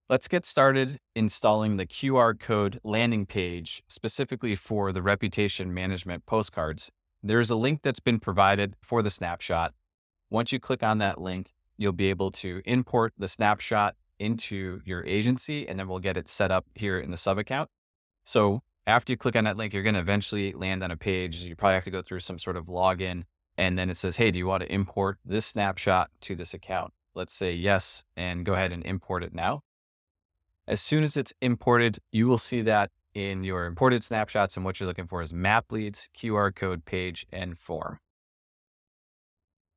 Let's get started installing the QR code landing page specifically for the reputation management postcards. There's a link that's been provided for the snapshot. Once you click on that link, you'll be able to import the snapshot into your agency, and then we'll get it set up here in the sub account. So after you click on that link, you're going to eventually land on a page. You probably have to go through some sort of login, and then it says, hey, do you want to import this snapshot to this account? Let's say yes, and go ahead and import it now. As soon as it's imported, you will see that in your imported snapshots, and what you're looking for is map leads, QR code page, and form.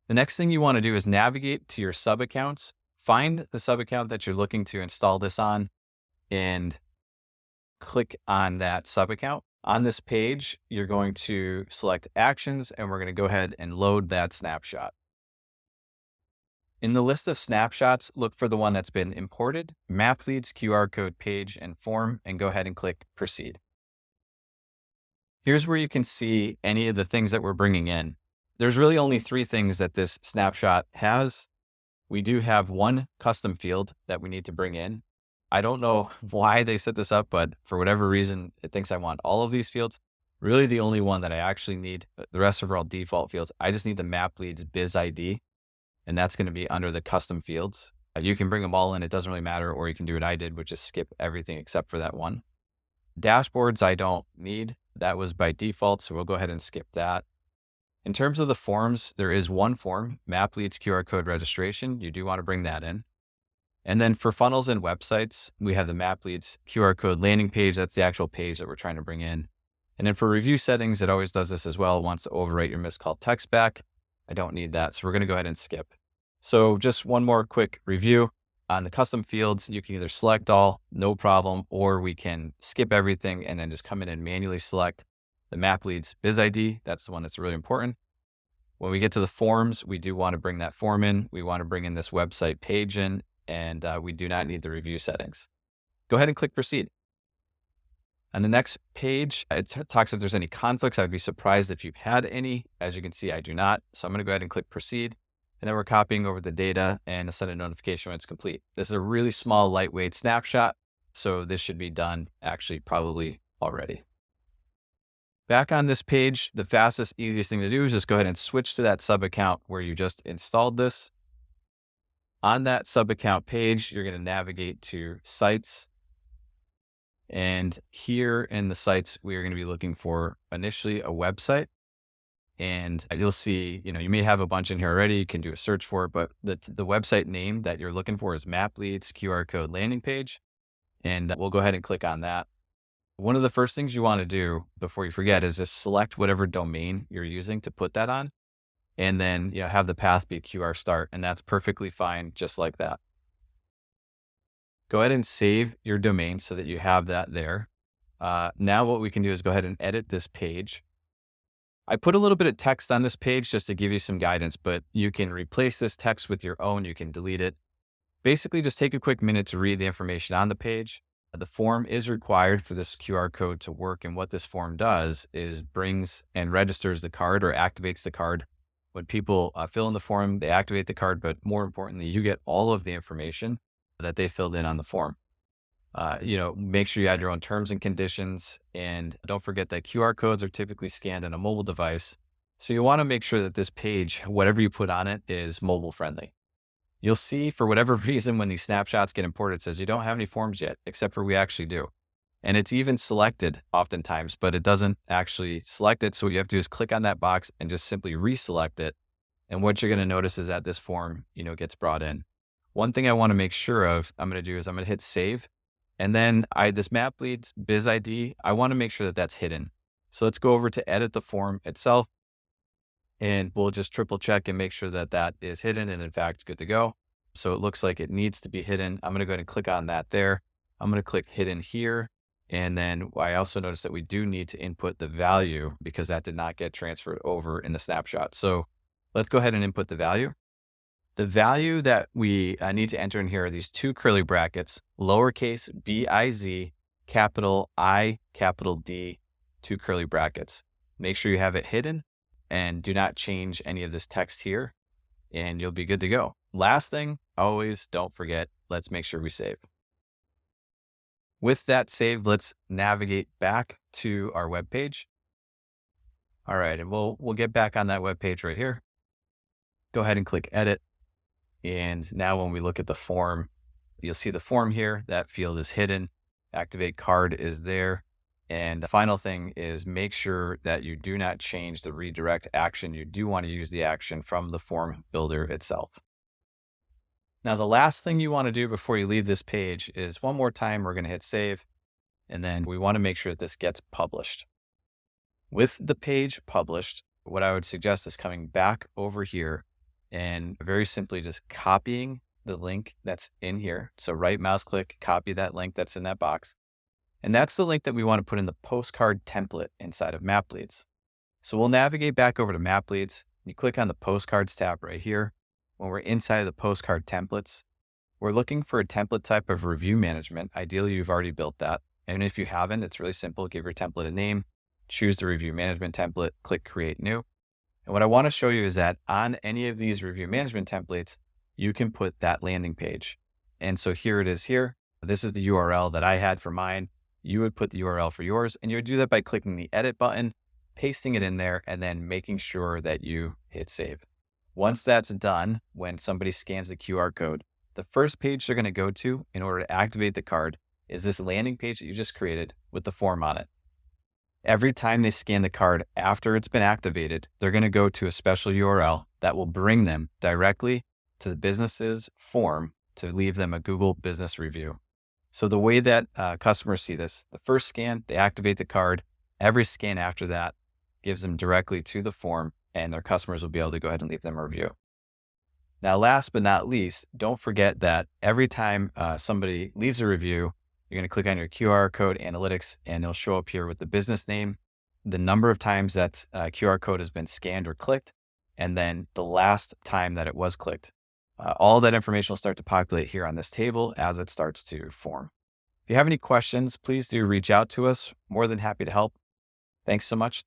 The next thing you want to do is navigate to your sub accounts, find the sub account that you're looking to install this on, and click on that sub account. On this page, you're going to select actions, and we're going to go ahead and load that snapshot. In the list of snapshots, look for the one that's been imported, map leads, QR code page, and form, and go ahead and click proceed. Here's where you can see any of the things that we're bringing in. There's really only 3 things that this snapshot has. We do have one custom field that we need to bring in. I don't know why they set this up, but for whatever reason, it thinks I want all of these fields. Really the only one that I actually need, the rest are all default fields. I just need the map leads biz ID. And that's going to be under the custom fields. You can bring them all in. It doesn't really matter, or you can do what I did, which is skip everything except for that one. Dashboards, I don't need. That was by default, so we'll go ahead and skip that. In terms of the forms, there is one form, map leads QR code registration. You do want to bring that in. And then for funnels and websites, we have the map leads QR code landing page. That's the actual page that we're trying to bring in. And then for review settings, it always does this as well. It wants to overwrite your missed call text back. I don't need that, so we're going to go ahead and skip. So just one more quick review on the custom fields. You can either select all, no problem, or we can skip everything and then just come in and manually select the map leads biz ID. That's the one that's really important. When we get to the forms, we do want to bring that form in. We want to bring in this website page in, and we do not need the review settings. Go ahead and click proceed. On the next page, it talks if there's any conflicts. I'd be surprised if you've had any. As you can see, I do not. So I'm going to go ahead and click proceed. And then we're copying over the data and send a notification when it's complete. This is a really small, lightweight snapshot. So this should be done actually probably already. Back on this page, the fastest, easiest thing to do is just go ahead and switch to that sub account where you just installed this. On that sub account page, you're going to navigate to sites. And here in the sites, we are going to be looking for initially a website. And you'll see, you may have a bunch in here already. You can do a search for it, but the website name that you're looking for is map leads QR code landing page. And we'll go ahead and click on that. One of the first things you want to do before you forget is just select whatever domain you're using to put that on. And then, have the path be QR start. And that's perfectly fine, just like that. Go ahead and save your domain so that you have that there. Now what we can do is go ahead and edit this page. I put a little bit of text on this page just to give you some guidance, but you can replace this text with your own. You can delete it. Basically, just take a quick minute to read the information on the page. The form is required for this QR code to work. And what this form does is brings and registers the card or activates the card. When people fill in the form, they activate the card, but more importantly, you get all of the information that they filled in on the form. Make sure you add your own terms and conditions, and don't forget that QR codes are typically scanned on a mobile device. So you want to make sure that this page, whatever you put on it, is mobile friendly. You'll see for whatever reason, when these snapshots get imported, it says you don't have any forms yet, except for we actually do. And it's even selected oftentimes, but it doesn't actually select it. So what you have to do is click on that box and just simply reselect it. And what you're going to notice is that this form, gets brought in. One thing I want to make sure of, I'm going to do is I'm going to hit save. And then this map leads biz ID, I want to make sure that that's hidden. So let's go over to edit the form itself. And we'll just triple check and make sure that that is hidden and in fact good to go. So it looks like it needs to be hidden. I'm going to go ahead and click on that there. I'm going to click hidden here. And then I also noticed that we do need to input the value because that did not get transferred over in the snapshot. So let's go ahead and input the value. The value that we need to enter in here are these 2 curly brackets, lowercase biz, capital I, capital D, 2 curly brackets. Make sure you have it hidden and do not change any of this text here, and you'll be good to go. Last thing, always don't forget, let's make sure we save. With that saved, let's navigate back to our web page. All right, and we'll get back on that web page right here. Go ahead and click edit. And now when we look at the form, you'll see the form here. That field is hidden. Activate card is there. And the final thing is make sure that you do not change the redirect action. You do want to use the action from the form builder itself. Now, the last thing you want to do before you leave this page is one more time, we're going to hit save. And then we want to make sure that this gets published. With the page published, what I would suggest is coming back over here and very simply just copying the link that's in here. So right mouse click, copy that link that's in that box. And that's the link that we want to put in the postcard template inside of Map Leads. So we'll navigate back over to Map Leads. You click on the Postcards tab right here. When we're inside of the postcard templates, we're looking for a template type of review management. Ideally, you've already built that. And if you haven't, it's really simple. Give your template a name, choose the review management template, click Create New. And what I want to show you is that on any of these review management templates, you can put that landing page. And so here it is here. This is the URL that I had for mine. You would put the URL for yours, and you would do that by clicking the edit button, pasting it in there, and then making sure that you hit save. Once that's done, when somebody scans the QR code, the first page they're going to go to in order to activate the card is this landing page that you just created with the form on it. Every time they scan the card after it's been activated, they're going to go to a special URL that will bring them directly to the business's form to leave them a Google business review. So the way that customers see this, the first scan, they activate the card. Every scan after that gives them directly to the form, and their customers will be able to go ahead and leave them a review. Now, last but not least, don't forget that every time somebody leaves a review, you're going to click on your QR code analytics, and it'll show up here with the business name, the number of times that QR code has been scanned or clicked, and then the last time that it was clicked. All that information will start to populate here on this table as it starts to form. If you have any questions, please do reach out to us. More than happy to help. Thanks so much.